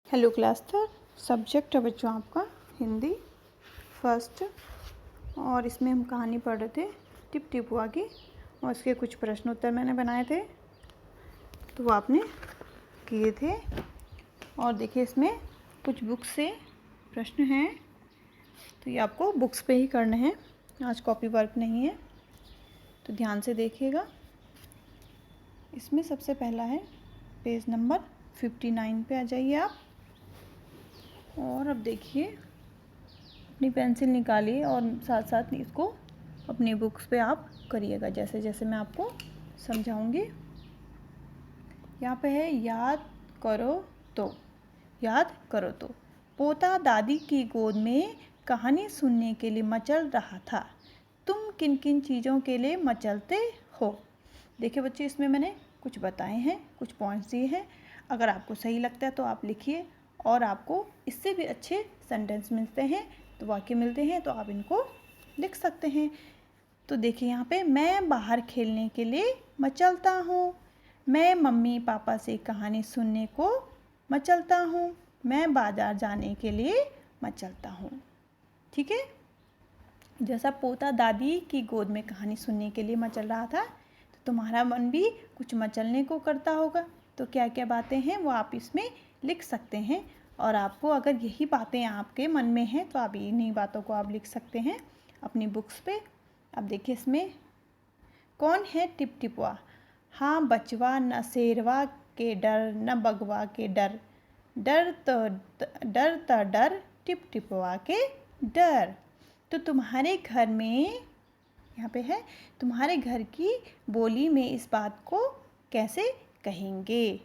Hello class third. Subject है बच्चों आपका हिंदी फर्स्ट। और इसमें हम कहानी पढ़ रहे थे टिप टिपुआ की, और उसके कुछ प्रश्न उत्तर मैंने बनाए थे तो वो आपने किए थे। और देखिए इसमें कुछ बुक्स से प्रश्न हैं तो ये आपको बुक्स पे ही करने हैं, आज कॉपी वर्क नहीं है, तो ध्यान से देखिएगा। इसमें सबसे पहला है पेज नंबर 59 पे आ जाइए आप। और अब देखिए अपनी पेंसिल निकालिए और साथ साथ इसको अपनी बुक्स पे आप करिएगा जैसे जैसे मैं आपको समझाऊंगी। यहाँ पे है याद करो तो। याद करो तो पोता दादी की गोद में कहानी सुनने के लिए मचल रहा था। तुम किन किन चीज़ों के लिए मचलते हो? देखिए बच्चे, इसमें मैंने कुछ बताए हैं, कुछ पॉइंट्स दिए हैं। अगर आपको सही लगता है तो आप लिखिए, और आपको इससे भी अच्छे सेंटेंस मिलते हैं तो वाक्य मिलते हैं तो आप इनको लिख सकते हैं। तो देखिए यहाँ पे, मैं बाहर खेलने के लिए मचलता हूँ। मैं मम्मी पापा से कहानी सुनने को मचलता हूँ। मैं बाजार जाने के लिए मचलता हूँ। ठीक है, जैसा पोता दादी की गोद में कहानी सुनने के लिए मचल रहा था तो तुम्हारा मन भी कुछ मचलने को करता होगा। तो क्या क्या बातें हैं वो आप इसमें लिख सकते हैं, और आपको अगर यही बातें आपके मन में हैं तो आप इन्हीं बातों को आप लिख सकते हैं अपनी बुक्स पे। अब देखिए इसमें कौन है टिप टिपुआ? हाँ बचवा, न शेरवा के डर न बगवा के डर, डर तो डर टिप टिपुआ के डर। तो तुम्हारे घर में, यहाँ पे है, तुम्हारे घर की बोली में इस बात को कैसे कहेंगे?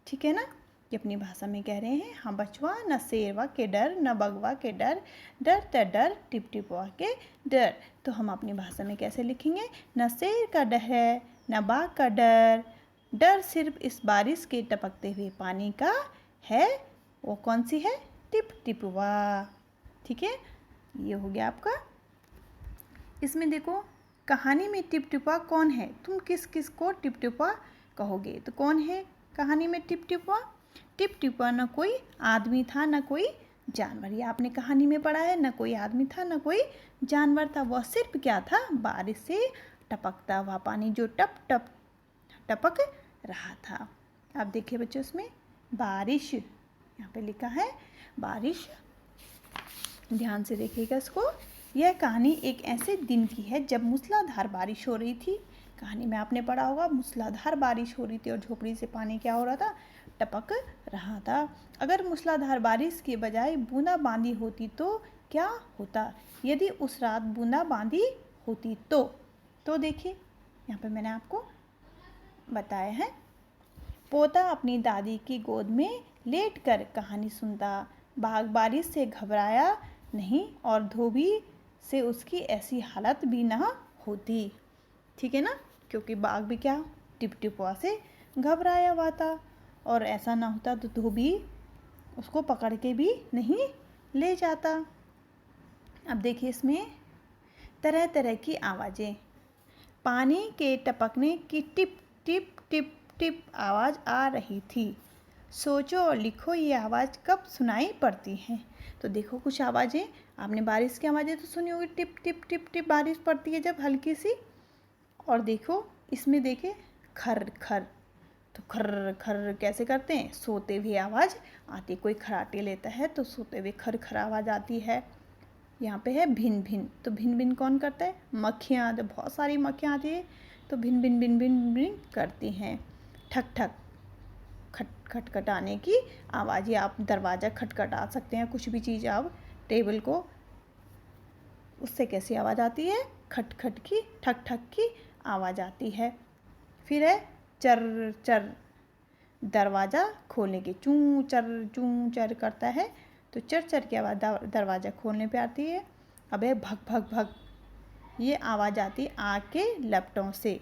ठीक है ना, ये अपनी भाषा में कह रहे हैं। हाँ बचवा, न शेरवा के डर न बगवा के डर, डर त डर टिप टिपुआ के डर। तो हम अपनी भाषा में कैसे लिखेंगे? न शेर का डर है न बाघ का डर, डर सिर्फ इस बारिश के टपकते हुए पानी का है। वो कौन सी है? टिप टिपुआ। ठीक है, ये हो गया आपका। इसमें देखो कहानी में टिप टिपुआ कौन है? तुम किस किस को टिप टिपुआ कहोगे? तो कौन है कहानी में टिप टिपुआ? टिप टिपुआ न कोई आदमी था न कोई जानवर। ये आपने कहानी में पढ़ा है, न कोई आदमी था न कोई जानवर था। वह सिर्फ क्या था? बारिश से टपकता हुआ पानी जो टप टप टपक रहा था। अब देखिए बच्चों, इसमें बारिश यहाँ पे लिखा है बारिश, ध्यान से देखिएगा इसको। यह कहानी एक ऐसे दिन की है जब मूसलाधार बारिश हो रही थी। कहानी में आपने पढ़ा होगा मूसलाधार बारिश हो रही थी और झोपड़ी से पानी क्या हो रहा था? टपक रहा था। अगर मूसलाधार बारिश के बजाय बूंदाबांदी होती तो क्या होता? यदि उस रात बूंदाबांदी होती तो देखिए यहाँ पे मैंने आपको बताया है। पोता अपनी दादी की गोद में लेटकर कहानी सुनता। बाघ बारिश से घबराया नहीं और धोबी से उसकी ऐसी हालत भी ना होती। ठीक है ना, क्योंकि बाघ भी क्या? टिप टिपुआ से घबराया हुआ था, और ऐसा ना होता तो धोबी उसको पकड़ के भी नहीं ले जाता। अब देखिए इसमें तरह तरह की आवाज़ें। पानी के टपकने की टिप टिप टिप टिप आवाज़ आ रही थी। सोचो और लिखो ये आवाज़ कब सुनाई पड़ती है? तो देखो कुछ आवाज़ें आपने बारिश की आवाज़ें तो सुनी होगी, टिप टिप टिप टिप बारिश पड़ती है जब हल्की सी। और देखो इसमें देखे खर खर, तो खर खर कैसे करते हैं? सोते हुए आवाज़ आती। कोई खराटे लेता है तो सोते हुए खर खर आवाज़ आती है। यहाँ पे है भिन भिन, तो भिन भिन कौन करता है? मक्खियाँ। जब बहुत सारी मक्खियाँ आती है तो भिन भिन भिन भिन भिन करती हैं। ठक ठक, खट खटखटाने की आवाज़। ये आप दरवाज़ा खटखटा सकते हैं, कुछ भी चीज़ आप टेबल को, उससे कैसी आवाज़ आती है? खट खट की, ठक ठक की आवाज़ आती है। फिर है चर चर, दरवाज़ा खोलने की। चूं चर करता है तो चर चर की आवाज़ दरवाज़ा खोलने पे आती है। अब है भग भग भग, ये आवाज़ आती है आग के लपटों से।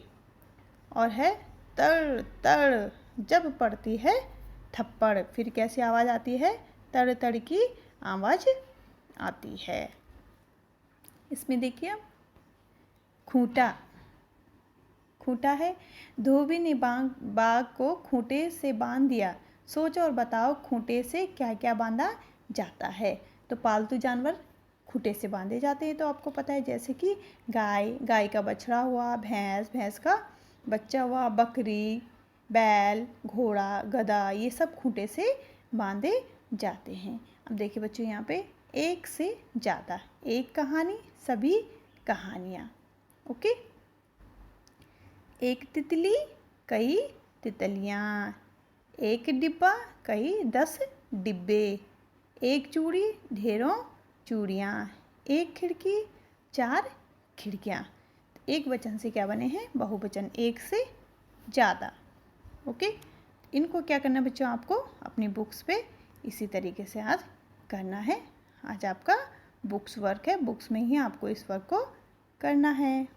और है तड़ तड़, जब पड़ती है थप्पड़, फिर कैसी आवाज़ आती है? तड़ तड़ की आवाज़ आती है। इसमें देखिए खूंटा, खूंटा है। धोबी ने बाघ को खूंटे से बांध दिया। सोचो और बताओ खूंटे से क्या क्या बांधा जाता है। तो पालतू जानवर खूंटे से बांधे जाते हैं तो आपको पता है, जैसे कि गाय, गाय का बछड़ा हुआ, भैंस, भैंस का बच्चा हुआ, बकरी, बैल, घोड़ा, गधा, ये सब खूंटे से बांधे जाते हैं। अब देखिए बच्चों, यहाँ पे एक से ज़्यादा, एक कहानी, सभी कहानियाँ। ओके। एक तितली, कई तितलियाँ, एक डिब्बा, कई 10 डिब्बे, एक चूड़ी, ढेरों चूड़ियाँ, एक खिड़की, 4 खिड़कियाँ। एक वचन से क्या बने हैं? बहुवचन, एक से ज़्यादा। ओके। इनको क्या करना बच्चों, आपको अपनी बुक्स पे इसी तरीके से आज करना है। आज आपका बुक्स वर्क है, बुक्स में ही आपको इस वर्क को करना है।